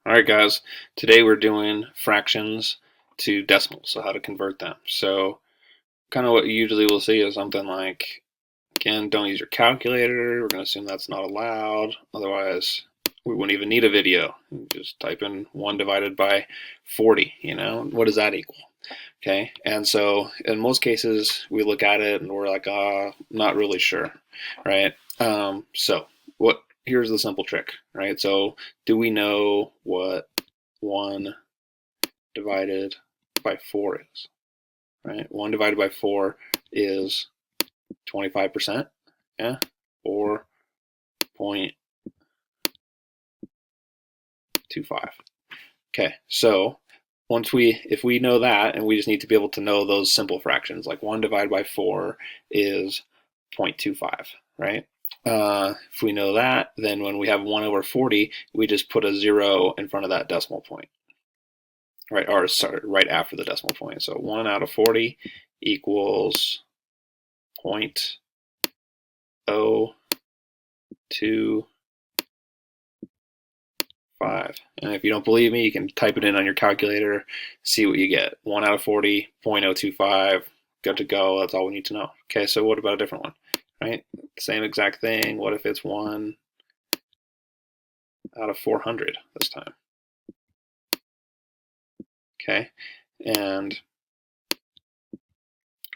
Alright guys, today we're doing fractions to decimals, so how to convert them. So kind of what you usually will see is something like, again, don't use your calculator, we're going to assume that's not allowed, otherwise we wouldn't even need a video. Just type in 1 divided by 40, what does that equal? Okay, and so in most cases we look at it and we're like, not really sure, right? So what? Here's the simple trick, right? So do we know what 1 divided by 4 is, right? 1 divided by 4 is 25%, yeah, or 0.25. Okay, so if we know that, and we just need to be able to know those simple fractions, like 1 divided by 4 is 0.25, right? If we know that, then when we have 1 over 40, we just put a 0 in front of that decimal point, right? Or sorry, right after the decimal point. So 1 out of 40 equals 0.025. And if you don't believe me, you can type it in on your calculator, see what you get. 1 out of 40, 0.025, good to go. That's all we need to know. Okay, so what about a different one, right? Same exact thing. What if it's 1 out of 400 this time? Okay, and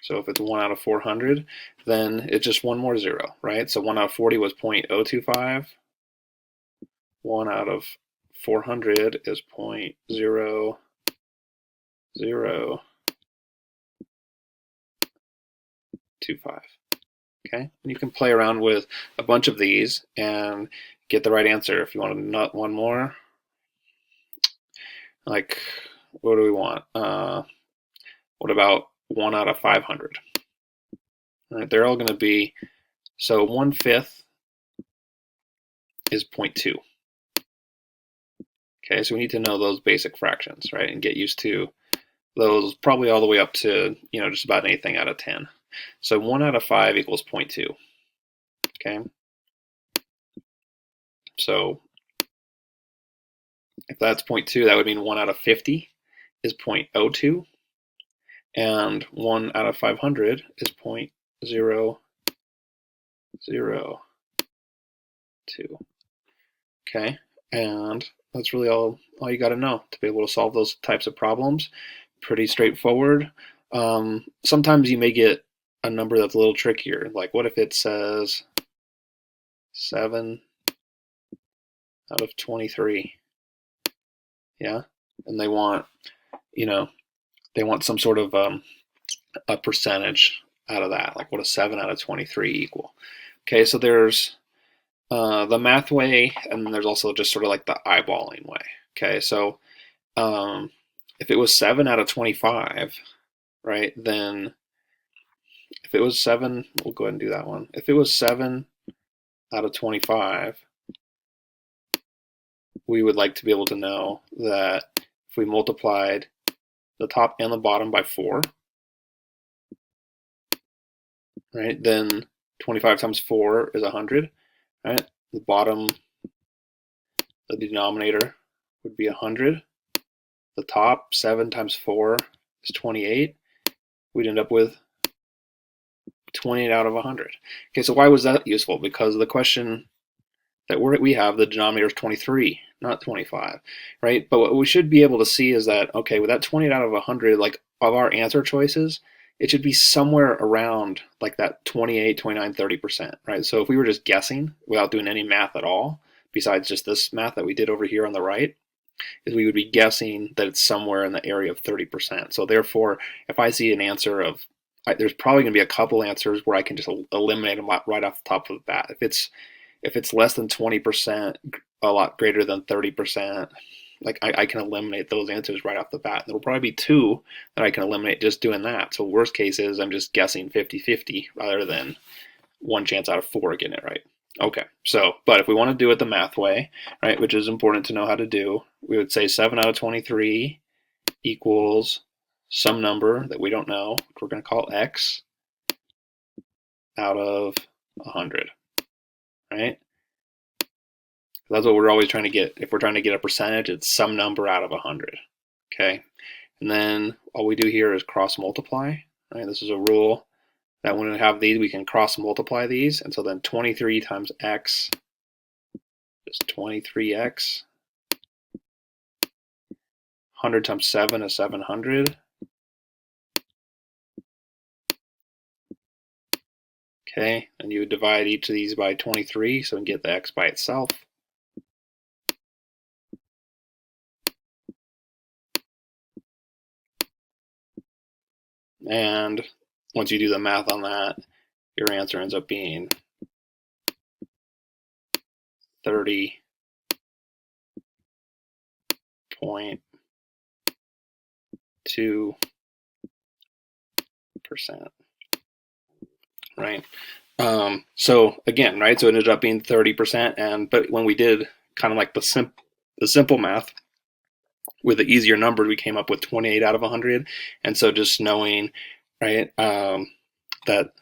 so if it's 1 out of 400, then it's just one more 0, right? So 1 out of 40 was 0.025. 1 out of 400 is 0.0025. Okay, and you can play around with a bunch of these and get the right answer. If you want to nut one more, like, what do we want? What about 1 out of 500? All right, they're all going to be, so 1/5 is 0.2. Okay, so we need to know those basic fractions, right, and get used to those probably all the way up to, just about anything out of 10. So 1 out of 5 equals 0.2. Okay, so if that's 0.2, that would mean 1 out of 50 is 0.02, and 1 out of 500 is 0.002. Okay, and that's really all you got to know to be able to solve those types of problems. Pretty straightforward. Sometimes you may get a number that's a little trickier. Like, what if it says 7 out of 23? Yeah, and they want, some sort of a percentage out of that. Like, what does 7 out of 23 equal? Okay, so there's the math way, and then there's also just sort of like the eyeballing way. Okay, so if it was 7 out of 25, right, then if it was 7, we'll go ahead and do that one. If it was 7 out of 25, we would like to be able to know that if we multiplied the top and the bottom by 4, right, then 25 times 4 is 100, right? The bottom, the denominator, would be 100. The top, 7 times 4 is 28. We'd end up with 28 out of 100. Okay, so why was that useful? Because the question that we have, the denominator is 23, not 25, right? But what we should be able to see is that, okay, with that 28 out of 100, like, of our answer choices, it should be somewhere around like that 28, 29, 30%, right? So if we were just guessing without doing any math at all, besides just this math that we did over here on the right, is we would be guessing that it's somewhere in the area of 30%. So therefore, if I see an answer of, there's probably going to be a couple answers where I can just eliminate them right off the top of the bat. If it's less than 20%, a lot greater than 30%, like, I can eliminate those answers right off the bat. There will probably be 2 that I can eliminate just doing that. So worst case is I'm just guessing 50-50 rather than 1 chance out of 4 getting it right. Okay, so, but if we want to do it the math way, right, which is important to know how to do, we would say 7 out of 23 equals some number that we don't know, which we're going to call x, out of 100, right? That's what we're always trying to get. If we're trying to get a percentage, it's some number out of 100. Okay, and then all we do here is cross multiply. Right, this is a rule that when we have these, we can cross multiply these, and so then 23 times x is 23x. 100 times 7 is 700. Okay, and you would divide each of these by 23, so we can get the x by itself. And once you do the math on that, your answer ends up being 30.2%, right? So again, right, so it ended up being 30%, but when we did kind of like the simple math with the easier number, we came up with 28 out of 100. And so just knowing, right, that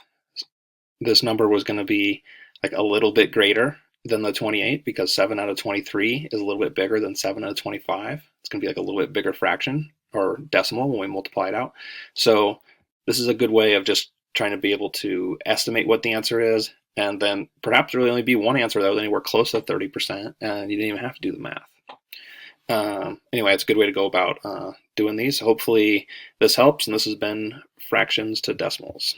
this number was going to be like a little bit greater than the 28, because 7 out of 23 is a little bit bigger than 7 out of 25. It's going to be like a little bit bigger fraction or decimal when we multiply it out. So this is a good way of just trying to be able to estimate what the answer is, and then perhaps there will only be one answer that was anywhere close to 30%, and you didn't even have to do the math. Anyway, it's a good way to go about doing these. Hopefully this helps, and this has been Fractions to Decimals.